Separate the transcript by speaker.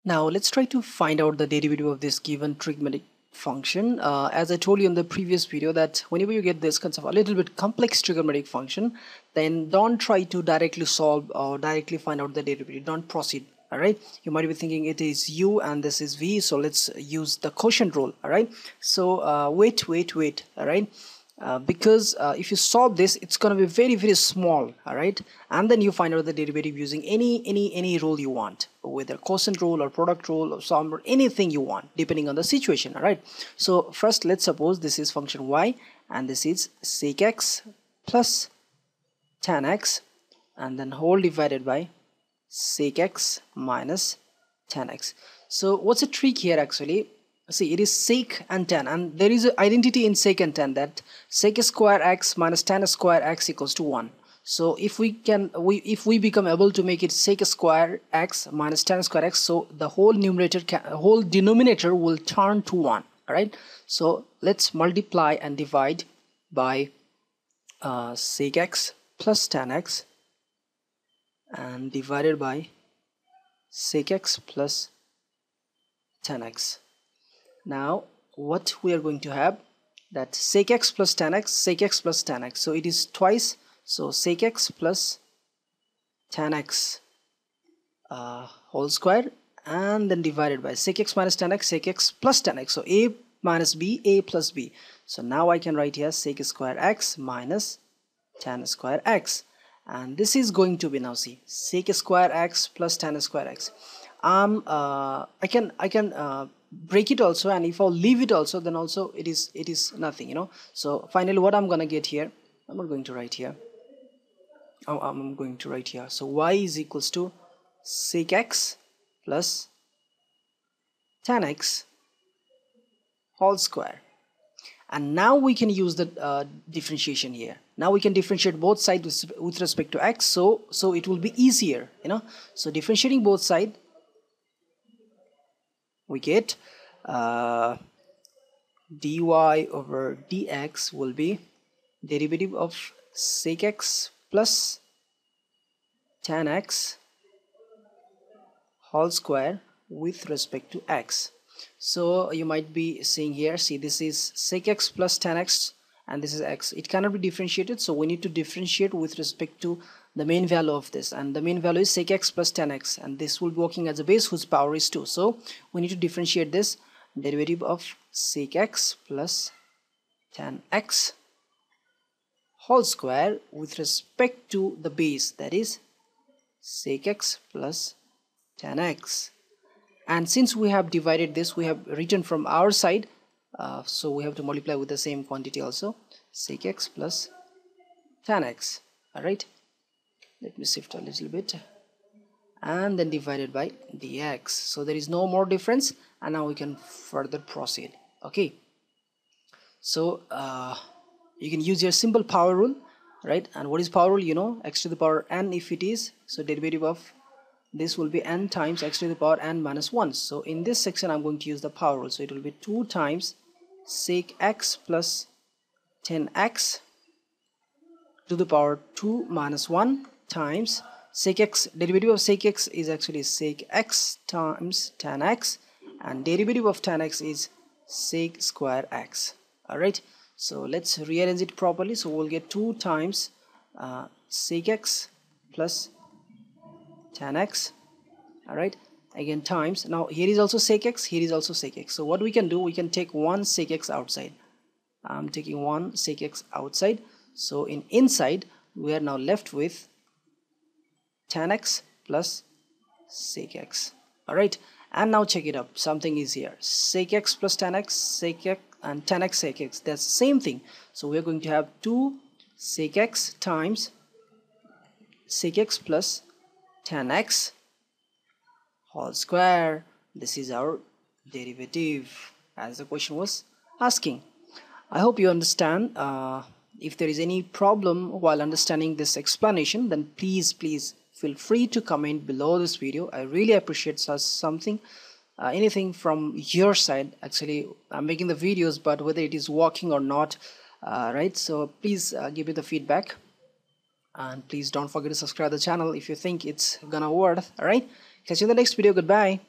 Speaker 1: Now let's try to find out the derivative of this given trigonometric function. As I told you in the previous video that whenever you get this kind of a little bit complex trigonometric function, then don't try to directly solve or directly find out the derivative. Don't proceed. Alright, you might be thinking it is u and this is v, so let's use the quotient rule. Alright, so wait. Alright, because if you solve this, it's going to be very small. All right, and then you find out the derivative using any rule you want, whether quotient rule or product rule or sum or anything you want, depending on the situation. All right, so first let's suppose this is function y and this is sec x plus tan x and then whole divided by sec x minus tan x. So what's the trick here actually? See, it is sec and tan, and there is an identity in sec and tan that sec square x minus tan square x equals to 1. So if we become able to make it sec square x minus tan square x, so the whole denominator will turn to 1. All right, so let's multiply and divide by sec x plus tan x and divided by sec x plus tan x. Now what we are going to have, that sec x plus tan x, sec x plus tan x, so it is twice, so sec x plus tan x whole square and then divided by sec x minus tan x, sec x plus tan x, so a minus b, a plus b. So now I can write here sec square x minus tan square x, and this is going to be, now see, sec square x plus tan square x. I can break it also, and if I'll leave it also, then also it is nothing, you know. So finally what I'm gonna get here, I'm not going to write here, I'm going to write here, so y is equals to sec x plus tan x whole square. And now we can use the differentiation here. Now we can differentiate both sides with respect to x, so it will be easier, you know. So differentiating both sides, we get dy over dx will be derivative of sec x plus tan x whole square with respect to x. So you might be seeing here, see, this is sec x plus tan x and this is x. It cannot be differentiated, so we need to differentiate with respect to the main value of this, and the main value is sec x plus tan x, and this will be working as a base whose power is 2. So we need to differentiate this derivative of sec x plus tan x whole square with respect to the base, that is sec x plus tan x. And since we have divided this, we have written from our side, so we have to multiply with the same quantity also, sec x plus tan x. All right, let me shift a little bit, and then divided by dx. So there is no more difference, and now we can further proceed. Okay, so you can use your simple power rule, right? And what is power rule? You know, x to the power n if it is, so derivative of this will be n times x to the power n minus 1. So in this section I'm going to use the power rule, so it will be 2 times sec x plus tan x to the power 2 minus 1 times sec x. Derivative of sec x is actually sec x times tan x, and derivative of tan x is sec square x. Alright, so let's rearrange it properly. So we'll get 2 times sec x plus tan x. Alright, again times, now here is also sec x, here is also sec x. So what we can do, we can take one sec x outside. I'm taking one sec x outside, so in inside we are now left with tan x plus sec x. Alright, and now check it up, something is here, sec x plus tan x, sec x and tan x sec x, that's the same thing. So we are going to have 2 sec x times sec x plus tan x whole square. This is our derivative as the question was asking. I hope you understand. If there is any problem while understanding this explanation, then please feel free to comment below this video. I really appreciate something, anything from your side. Actually, I'm making the videos, but whether it is working or not, right? So please give me the feedback. And please don't forget to subscribe to the channel if you think it's gonna worth. All right, catch you in the next video. Goodbye.